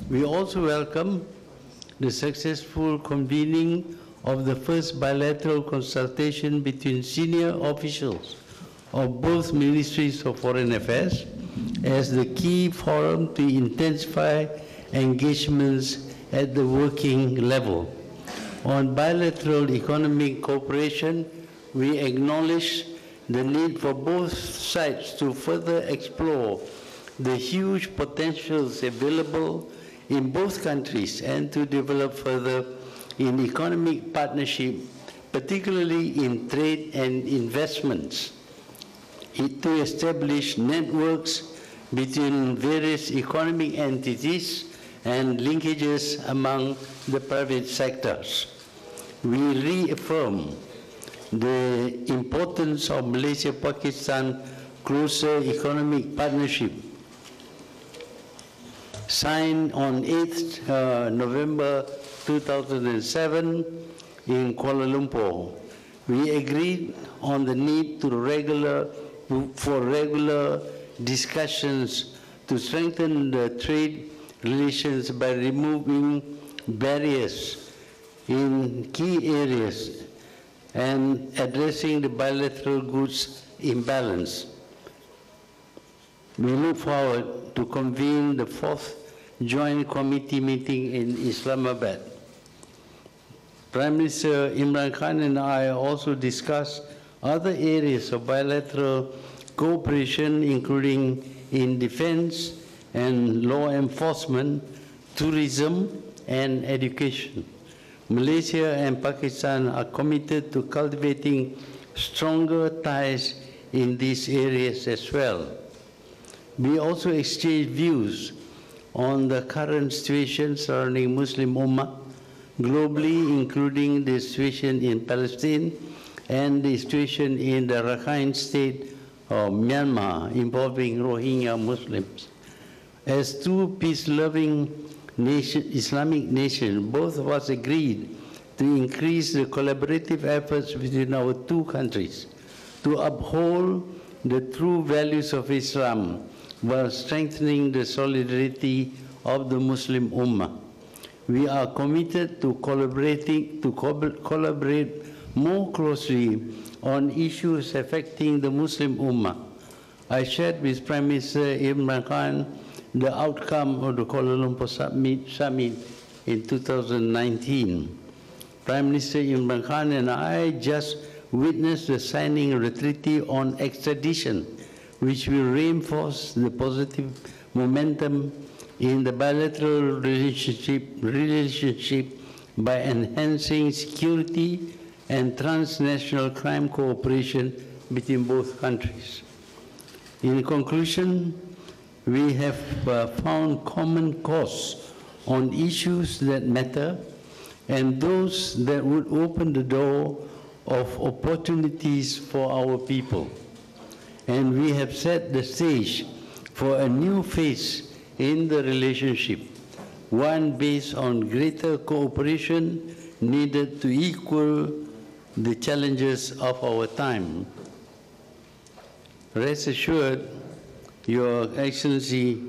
We also welcome the successful convening of the first bilateral consultation between senior officials of both Ministries of Foreign Affairs as the key forum to intensify engagements at the working level. On bilateral economic cooperation, we acknowledge the need for both sides to further explore the huge potentials available in both countries and to develop further in economic partnership, particularly in trade and investments, to establish networks between various economic entities and linkages among the private sectors. We reaffirm the importance of Malaysia-Pakistan closer economic partnership signed on 8th November 2007 in Kuala Lumpur. We agreed on the need for regular discussions to strengthen the trade relations by removing barriers in key areas and addressing the bilateral goods imbalance. We look forward to convene the 4th Joint Committee meeting in Islamabad. Prime Minister Imran Khan and I also discussed other areas of bilateral cooperation, including in defense and law enforcement, tourism, and education. Malaysia and Pakistan are committed to cultivating stronger ties in these areas as well. We also exchanged views on the current situation surrounding Muslim Ummah globally, including the situation in Palestine and the situation in the Rakhine state of Myanmar involving Rohingya Muslims. As two peace-loving Islamic nations, both of us agreed to increase the collaborative efforts between our two countries to uphold the true values of Islam while strengthening the solidarity of the Muslim Ummah. We are committed to collaborate more closely on issues affecting the Muslim Ummah. I shared with Prime Minister Imran Khan the outcome of the Kuala Lumpur summit in 2019. Prime Minister Imran Khan and I just witnessed the signing of the Treaty on Extradition, which will reinforce the positive momentum in the bilateral relationship by enhancing security and transnational crime cooperation between both countries. In conclusion, we have found common cause on issues that matter and those that would open the door of opportunities for our people. And we have set the stage for a new phase in the relationship, one based on greater cooperation needed to equal the challenges of our time. Rest assured, Your Excellency,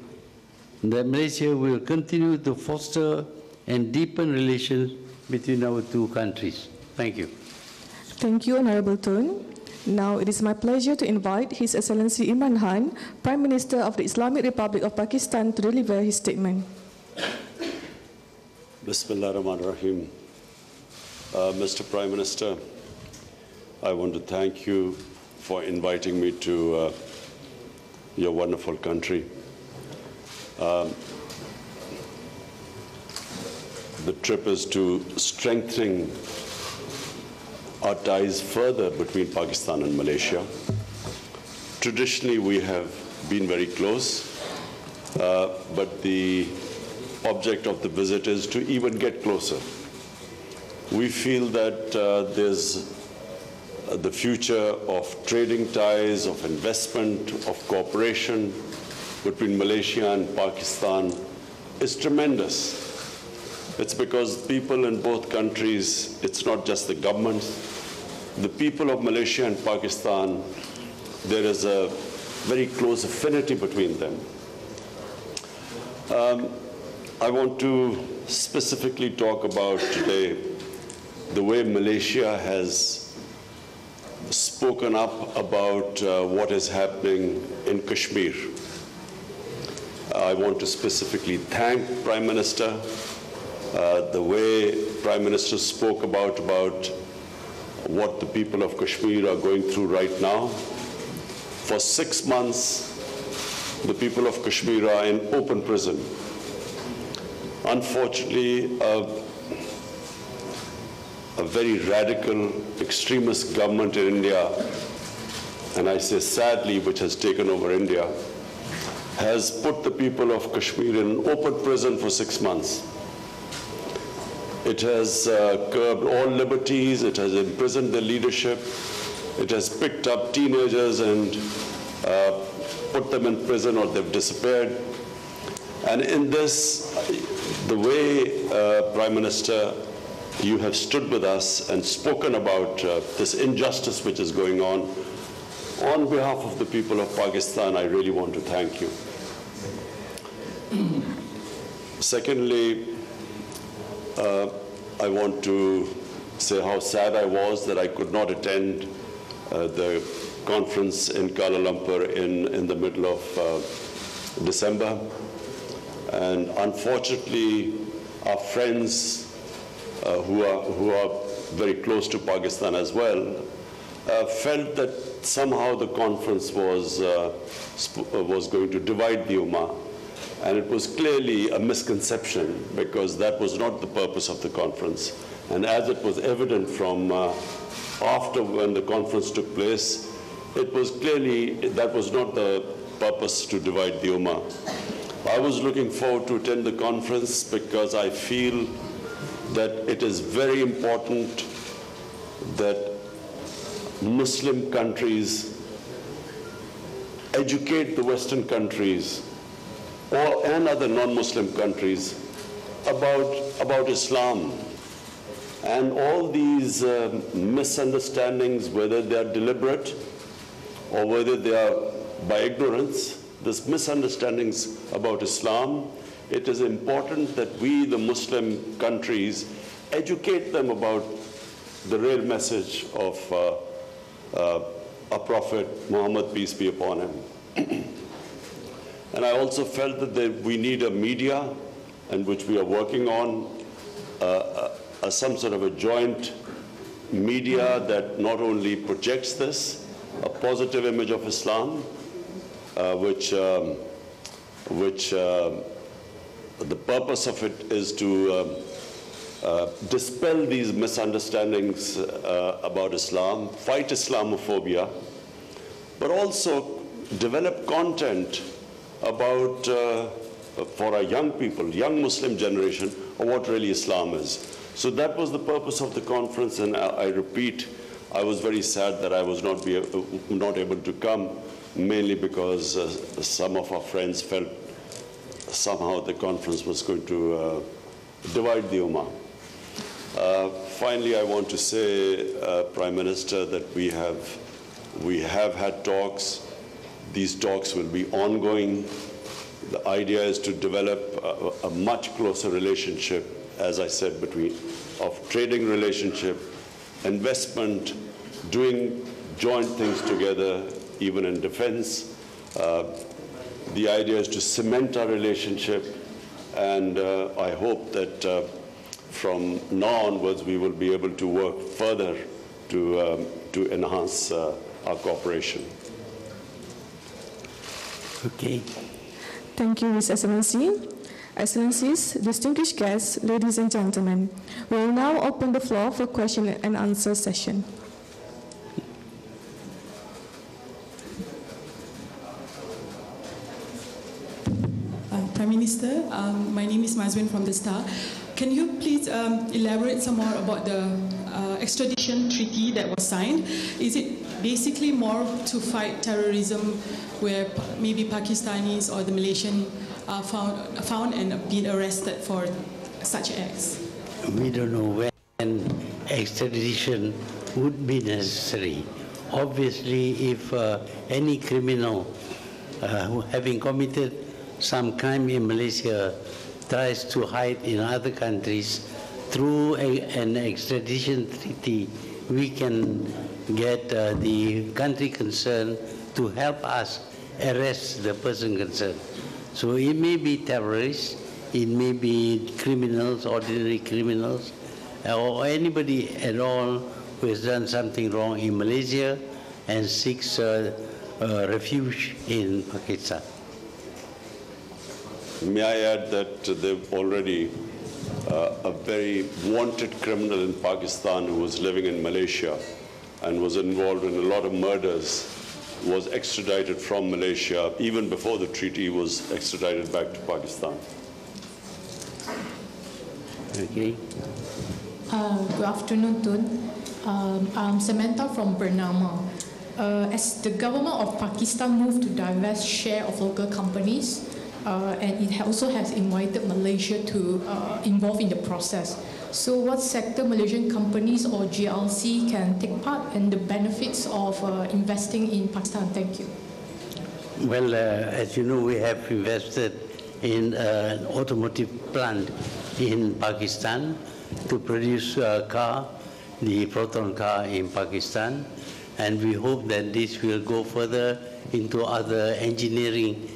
that Malaysia will continue to foster and deepen relations between our two countries. Thank you. Thank you, Honorable Tun. Now it is my pleasure to invite His Excellency Imran Khan, Prime Minister of the Islamic Republic of Pakistan, to deliver his statement. Bismillah ar-Rahman ar-Rahim. Mr. Prime Minister, I want to thank you for inviting me to your wonderful country. The trip is to strengthen our ties further between Pakistan and Malaysia. Traditionally, we have been very close, but the object of the visit is to even get closer. We feel that there's the future of trading ties, of investment, of cooperation between Malaysia and Pakistan is tremendous. It's because people in both countries, it's not just the governments, the people of Malaysia and Pakistan, there is a very close affinity between them. I want to specifically talk about today the way Malaysia has spoken up about what is happening in Kashmir. I want to specifically thank Prime Minister, the way Prime Minister spoke about what the people of Kashmir are going through right now. For 6 months, the people of Kashmir are in open prison. Unfortunately, a very radical extremist government in India, and I say sadly, which has taken over India, has put the people of Kashmir in open prison for 6 months. It has curbed all liberties, it has imprisoned the leadership, it has picked up teenagers and put them in prison, or they've disappeared. And in this, the way, Prime Minister, you have stood with us and spoken about this injustice which is going on behalf of the people of Pakistan, I really want to thank you. Secondly, I want to say how sad I was that I could not attend the conference in Kuala Lumpur in the middle of December. And unfortunately, our friends who are very close to Pakistan as well felt that somehow the conference was going to divide the Ummah. And it was clearly a misconception, because that was not the purpose of the conference. And as it was evident from after when the conference took place, it was clearly that was not the purpose to divide the Ummah. I was looking forward to attend the conference because I feel that it is very important that Muslim countries educate the Western countries and other non-Muslim countries about Islam. And all these misunderstandings, whether they are deliberate or whether they are by ignorance, these misunderstandings about Islam, it is important that we, the Muslim countries, educate them about the real message of our Prophet Muhammad, peace be upon him. And I also felt that we need a media, and which we are working on, some sort of a joint media that not only projects this, a positive image of Islam, which the purpose of it is to dispel these misunderstandings about Islam, fight Islamophobia, but also develop content about, for our young people, young Muslim generation, of what really Islam is. So that was the purpose of the conference, and I repeat, I was very sad that I was not able to come, mainly because some of our friends felt somehow the conference was going to divide the Ummah. Finally, I want to say, Prime Minister, that we have had talks. These talks will be ongoing. The idea is to develop a much closer relationship, as I said, of trading relationship, investment, doing joint things together, even in defense. The idea is to cement our relationship, and I hope that from now onwards we will be able to work further to enhance our cooperation. Okay. Thank you, His Excellency. Excellencies, distinguished guests, ladies and gentlemen, we will now open the floor for question and answer session. Prime Minister, my name is Mazwin from the Star. Can you please elaborate some more about the extradition treaty that was signed? Is it basically more to fight terrorism, where maybe Pakistanis or the Malaysian are found and being arrested for such acts? We don't know when extradition would be necessary. Obviously, if any criminal having committed some crime in Malaysia tries to hide in other countries, through an extradition treaty, we can get the country concerned to help us arrest the person concerned. So it may be terrorists, it may be criminals, ordinary criminals, or anybody at all who has done something wrong in Malaysia and seeks refuge in Pakistan. May I add that they've already a very wanted criminal in Pakistan who was living in Malaysia and was involved in a lot of murders, was extradited from Malaysia. Even before the treaty, was extradited back to Pakistan. Okay. Good afternoon, Tun. I'm Samantha from Bernama. As the government of Pakistan moved to divest share of local companies, and it also has invited Malaysia to involve in the process. So what sector Malaysian companies or GLC can take part and the benefits of investing in Pakistan? Thank you. Well, as you know, we have invested in an automotive plant in Pakistan to produce a car, the Proton car in Pakistan, and we hope that this will go further into other engineering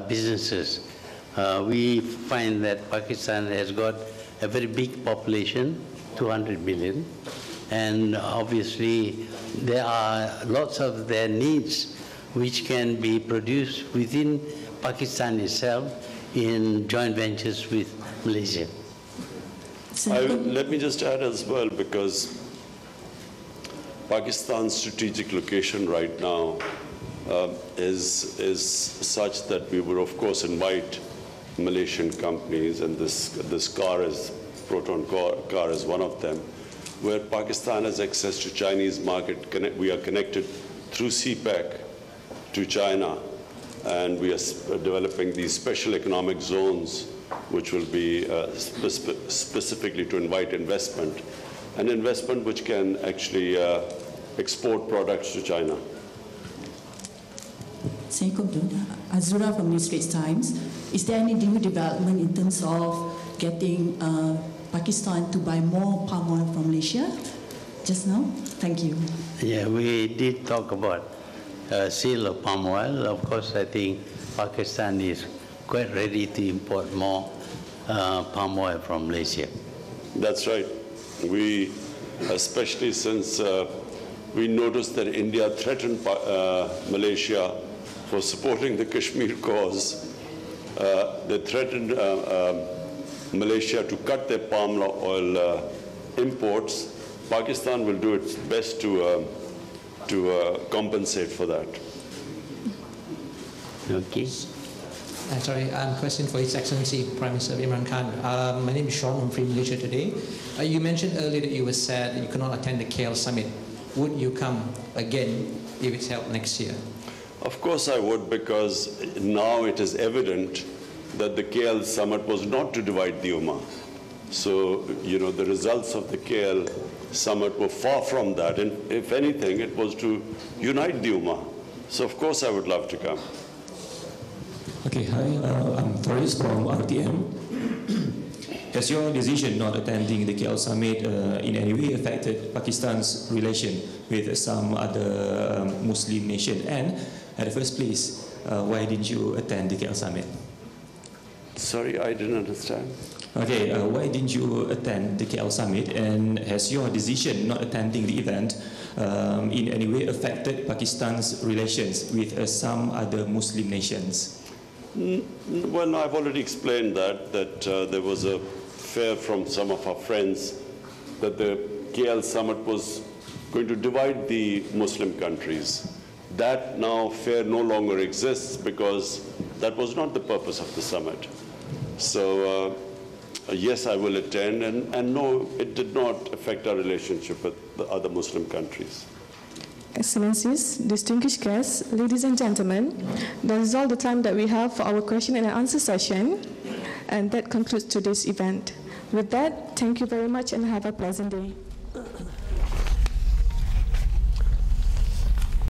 businesses. We find that Pakistan has got a very big population, 200 million, and obviously there are lots of their needs which can be produced within Pakistan itself in joint ventures with Malaysia. Let me just add as well, because Pakistan's strategic location right now is such that we would, of course, invite Malaysian companies, and this car is Proton car is one of them, where Pakistan has access to Chinese market. We are connected through CPEC to China, and we are developing these special economic zones, which will be specifically to invite investment, an investment which can actually export products to China. Assalamualaikum. Azura from New Straits Times. Is there any new development in terms of getting Pakistan to buy more palm oil from Malaysia just now? Thank you. Yeah, we did talk about sale of palm oil. Of course, I think Pakistan is quite ready to import more palm oil from Malaysia. That's right. We, especially since we noticed that India threatened Malaysia for supporting the Kashmir cause. They threatened Malaysia to cut their palm oil imports. Pakistan will do its best to compensate for that. Okay. Sorry, question for His Excellency Prime Minister Imran Khan. My name is Sean from Free Malaysia Today. You mentioned earlier that you were sad that you could not attend the KL summit. Would you come again if it's held next year? Of course I would, because now it is evident that the KL summit was not to divide the Ummah. So, you know, the results of the KL summit were far from that. And if anything, it was to unite the Ummah. So, of course, I would love to come. Okay, hi, I'm Torres from RTM. Has your decision not attending the KL summit in any way affected Pakistan's relation with some other Muslim nation? And at the first place, why didn't you attend the KL summit? Sorry, I didn't understand. Okay, why didn't you attend the KL summit? And has your decision not attending the event in any way affected Pakistan's relations with some other Muslim nations? Well, no, I've already explained that there was a fear from some of our friends that the KL summit was going to divide the Muslim countries. That now fear no longer exists, because that was not the purpose of the summit. So, yes, I will attend, and no, it did not affect our relationship with the other Muslim countries. Excellencies, distinguished guests, ladies and gentlemen, that is all the time that we have for our question and answer session, and that concludes today's event. With that, thank you very much and have a pleasant day.